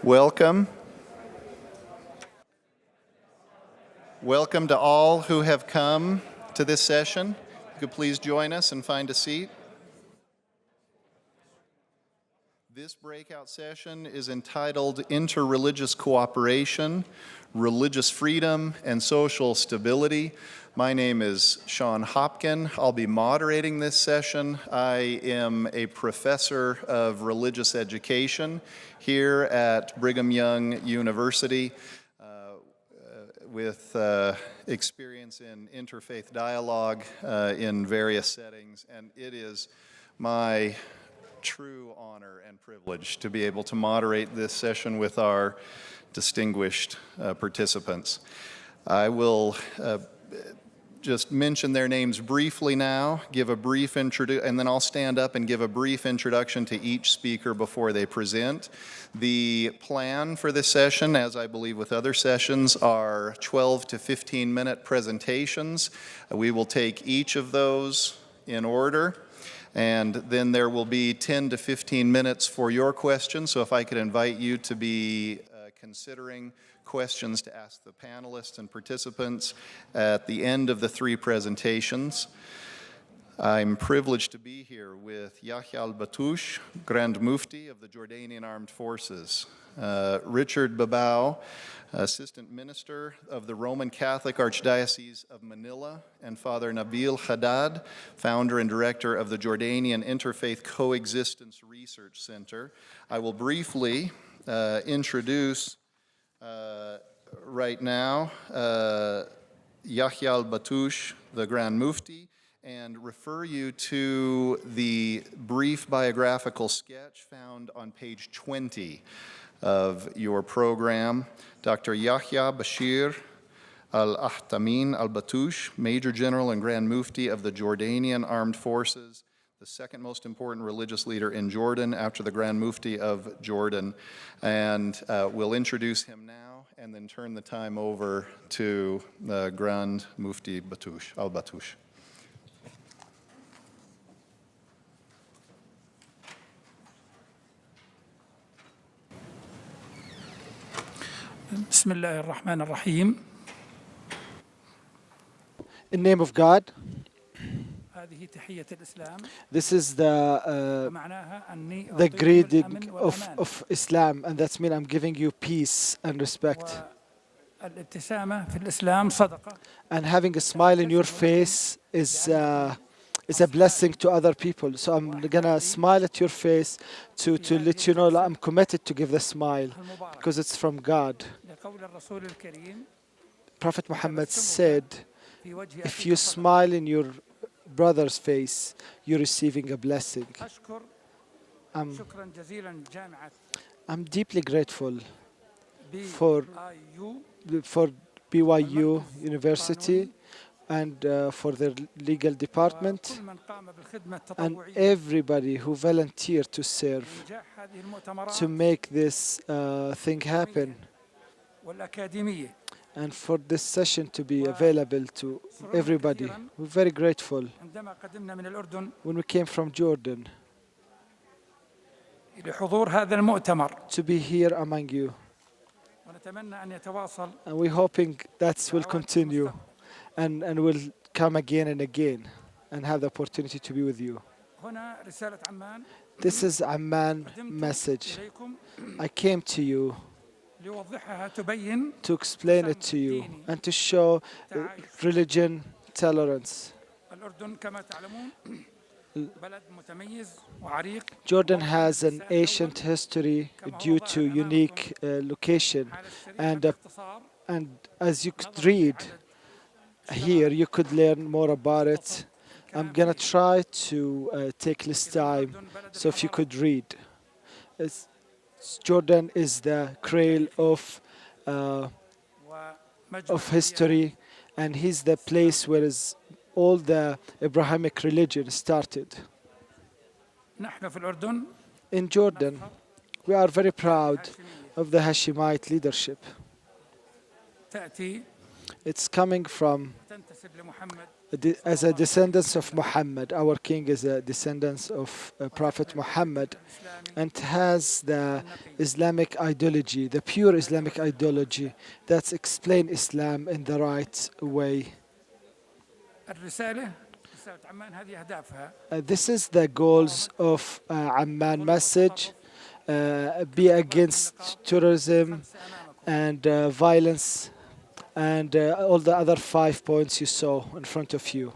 Welcome. Welcome to all who have come to this session. You could please join us and find a seat. This breakout session is entitled Interreligious Cooperation, Religious Freedom, and Social Stability. My name is Sean Hopkin. I'll be moderating this session. I am a professor of religious education here at Brigham Young University with experience in interfaith dialogue in various settings, and it is my true honor and privilege to be able to moderate this session with our distinguished participants. I will just mention their names briefly now, give a brief introduction, and then I'll stand up and give a brief introduction to each speaker before they present. The plan for this session, as I believe with other sessions, are 12 to 15-minute presentations. We will take each of those in order, and then there will be 10 to 15 minutes for your questions. So if I could invite you to be considering questions to ask the panelists and participants at the end of the three presentations. I'm privileged to be here with Yahya Al-Btoush, Grand Mufti of the Jordanian Armed Forces, Richard Babao, Assistant Minister of the Roman Catholic Archdiocese of Manila, and Father Nabil Haddad, Founder and Director of the Jordanian Interfaith Coexistence Research Center. I will briefly introduce right now Yahya Al-Btoush, the Grand Mufti, and refer you to the brief biographical sketch found on page 20 of your program. Dr. Yahya Bashir Al-Ahtamin Al-Btoush, Major General and Grand Mufti of the Jordanian Armed Forces, the second most important religious leader in Jordan after the Grand Mufti of Jordan. And we'll introduce him now and then turn the time over to the Grand Mufti Al-Btoush. بسم الله الرحمن الرحيم. In the name of God. هذه تحية الإسلام. This is the greeting of Islam, and that's mean I'm giving you peace and respect. الابتسامة في الإسلام صدقة. And having a smile in your face is a blessing to other people. So I'm gonna smile at your face to let you know that I'm committed to give the smile because it's from God. Prophet Muhammad said, if you smile in your brother's face, you're receiving a blessing. I'm deeply grateful for BYU University and for their legal department and everybody who volunteered to serve to make this thing happen, and for this session to be available to everybody. We're very grateful. When we came from Jordan to be here among you, and we're hoping that will continue and will come again and again and have the opportunity to be with you. This is Amman message. I came to you to explain it to you and to show religion tolerance. Jordan has an ancient history due to unique location, and as you could read here, you could learn more about it. I'm gonna try to take less time, so if you could read. Jordan is the cradle of history, and he's the place where all the Abrahamic religion started. In Jordan, we are very proud of the Hashemite leadership. It's coming from تنتسب لمحمد as a descendants of Muhammad. Our king is a descendant of Prophet Muhammad الإسلامي and has the Islamic ideology, the pure Islamic ideology that's explain Islam in the right way. الرسالة رسالة عمان هذه أهدافها This is the goals of Amman message. Be against terrorism خمسة أمامكم and violence and all the other 5 points you saw in front of you.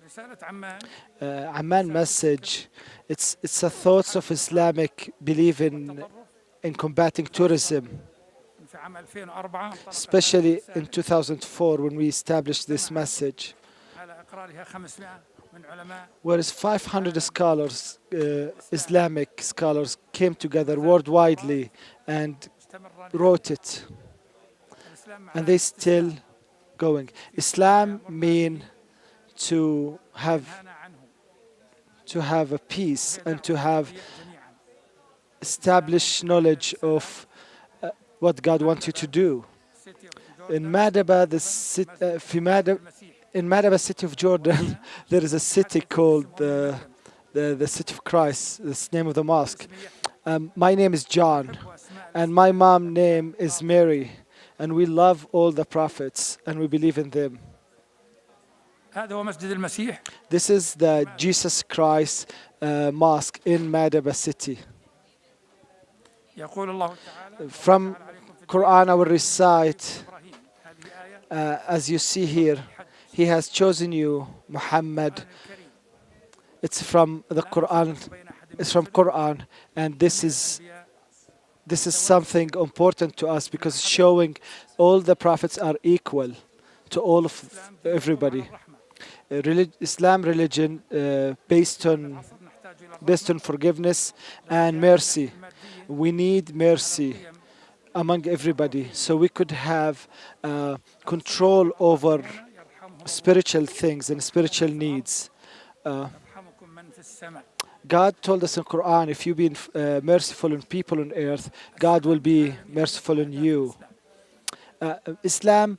رسالة عمان Amman message, it's a thoughts of Islamic belief in combating tourism, في عام 2004 انطلقت especially هذه in الرسالة 2004 when we established this message. على إقرارها 500 من علماء Whereas 500 scholars, Islamic scholars, came together worldwidely and مستمرا wrote it, الإسلام and they still going. Islam mean to have نهانا عنه a peace and to have جميعا established knowledge of what God wants you to do. City of In Jordan, Madaba, in Madaba city of Jordan, there is a city called the City of Christ. This name of the mosque. My name is John, وأسماء and my mom name is Mary, and we love all the prophets and we believe in them. هذا هو مسجد المسيح This is the Jesus Christ mosque in Madaba city. يقول الله تعالى From تعالى عليكم في Quran I will recite, إبراهيم هذه آية as you see here, He has chosen you, Muhammad. الكريم It's from the Quran. بين أحد It's from Quran, and this is something important to us because showing all the prophets are equal to all of everybody. Islam religion based on forgiveness and mercy. We need mercy among everybody so we could have control over spiritual things and spiritual needs. يرحمكم من في السماء God told us in Quran, if you be merciful on people on earth, God will be merciful on you. Islam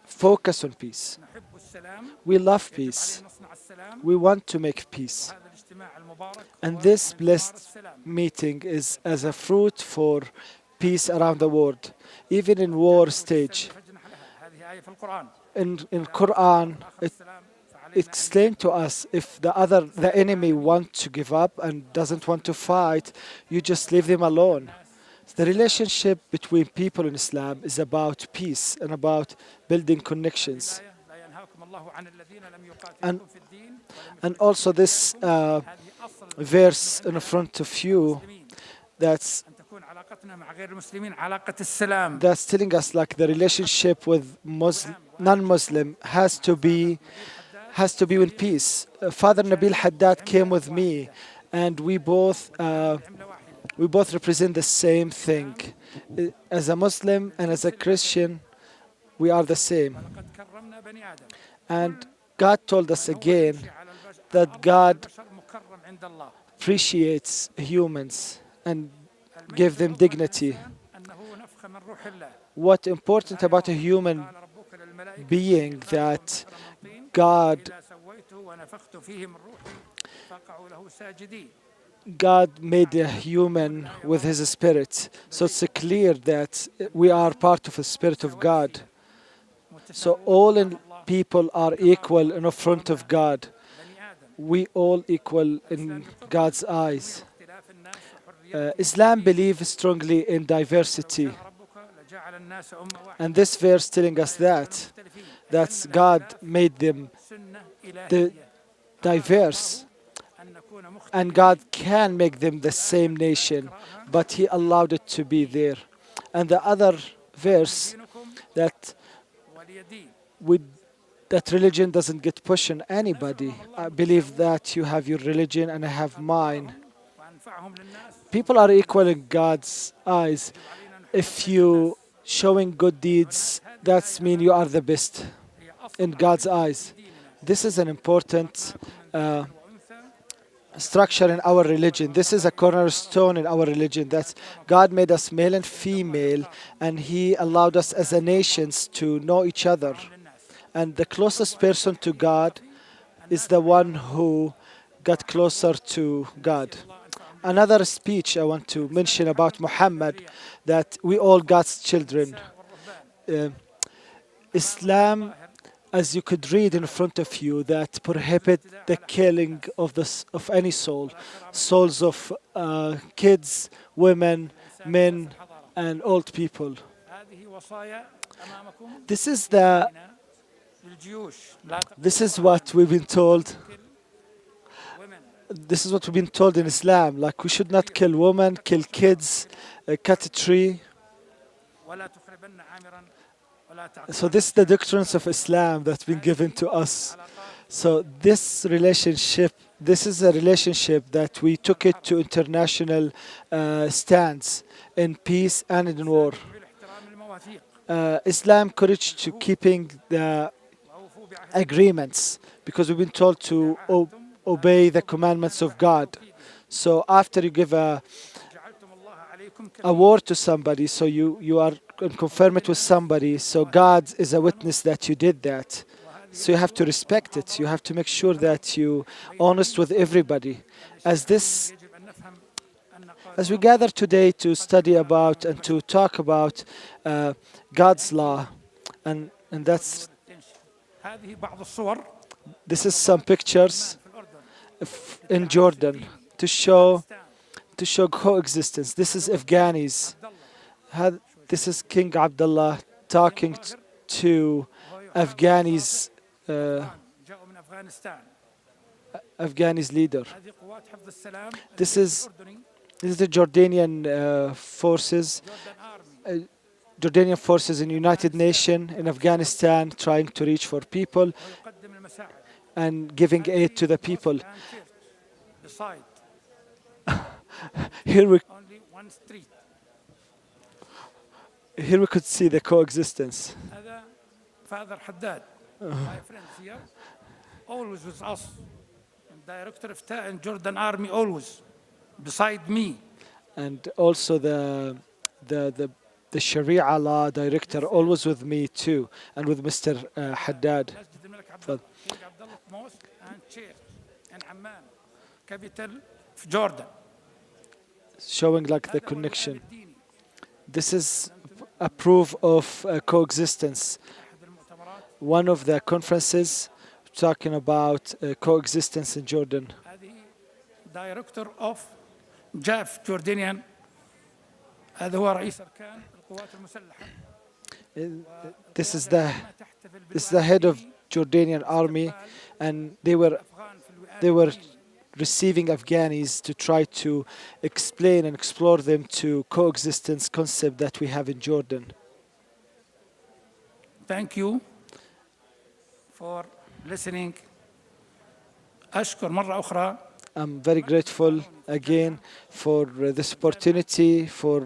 focus on peace. نحب السلام We love علينا peace. نصنع السلام We want to make peace. هذا الاجتماع المبارك And هو this من blessed ثمار السلام. meeting is as a fruit for peace around the world, even in war stage. فاجنح لها. هذه آية في القرآن In Quran, آخر it السلام فعلينا explained to us if the enemy want to give up and doesn't want to fight, you just leave them alone. The relationship between people in Islam is about peace and about building connections. الآية لا ينهاكم الله عن الذين لم And- يقاتلوكم في الدين And also this هذه أصل verse in front of you المسلمين that's أن تكون علاقتنا مع غير المسلمين علاقة السلام telling us like the relationship with non-Muslim has to be in peace. Father Nabil Haddad came with me, and we both عملة واحدة represent the same thing. As a Muslim and as a Christian, we are the same. ولقد كرمنا بني آدم And God told us again يمشي على البشر that الأرض God البشر مكرم عند الله appreciates humans and give them dignity. أنه نفخ من روح الله What's important about a human قال ربك للملائكة being that من طين God إذا سويته ونفخت فيه من روحي فقعوا له ساجدين God made a human with his spirit. So it's clear that we are part of the spirit of God. So all people are equal in front of God. بني آدم We all equal in God's eyes. اختلاف الناس وحرية Islam believes strongly in diversity. ربك لجعل الناس أمة واحدة And this verse telling us that God made them سنة the إلهية diverse. أن نكون مختلفين And God can make them the same nation, but He allowed it to be there. And the other verse دينكم that ولي دين that religion doesn't get pushed on anybody. I believe that you have your religion and I have mine. وأنفعهم للناس People are equal in God's eyes. If you showing good deeds, that's mean you are the best هي أصل in God's eyes. ديننا This is an important وأنثى structure in our religion. This is a cornerstone in our religion. That God made us male and female, and He allowed us as a nations to know each other. للناس And the closest person to God is the one who got closer to God. Another speech I want to mention about Muhammad, that we all God's children. Uh, Islam, as you could read in front of you, that prohibit the killing of of any soul, souls of kids, women, men, and old people. هذه وصايا أمامكم This is the للجيوش لا this is what we've been told. تقتل women This is what we've been told in Islam. Like we should not kill women, kill kids, cut a tree. ولا تخربن عامرا ولا تعقل So this is the doctrines of Islam that's been given to us. So this is a relationship that we took it to international stands in peace and in war. بالاحترام المواثيق Islam encouraged to keeping the وأوفوا بعهد agreements because we've been told to obey the commandments of God. So after you give a جعلتم الله عليكم word to somebody, so you are confirm it with somebody, so God is a witness that you did that. So you have to respect it. You have to make sure that you honest with everybody. يجب أن نفهم أن As we gather today to study about and to talk about God's law, and that's هذه بعض الصور this is some pictures في الأردن in Jordan to show coexistence. This is Afghanis. This is King Abdullah talking to Afghanis, جاءوا من أفغانستان Afghanis leader. هذه قوات حفظ السلام This is الأردني this is the Jordanian forces, جوردن آرمي Jordanian forces in United Nations in Afghanistan, trying to reach for people ويقدم المساعد and giving aid to the people. beside Here only one street we could see the coexistence. هذا Father Haddad my friend here always with us and director of in Jordan Army always beside me And also the Sharia law director always with me too, and with Mr. Haddad. مسجد الملك عبد تفضل. الله King Abdullah Mosque and Church in Amman capital في Jordan Showing like the هذا هو connection. الوعد الديني. This is a proof of coexistence. أحد المؤتمرات One of the conferences talking about coexistence in Jordan. هذه director of JAF Jordanian هذا هو رئيس أركان القوات المسلحة This is the تحتفل this is the head of Jordanian army, and they were بالأفغان في الوئام they were الديني. receiving Afghanis to try to explain and explore them to coexistence concept that we have in Jordan. Thank you for listening. أشكر مرة أخرى I'm very grateful again for this opportunity for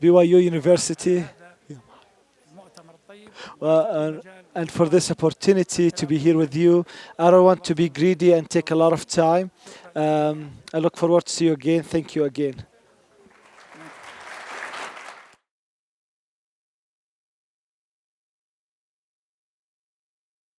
BYU University المؤتمر الطيب and for this opportunity to be here with you. I don't want to be greedy and take a lot of time. I look forward to see you again. Thank you again.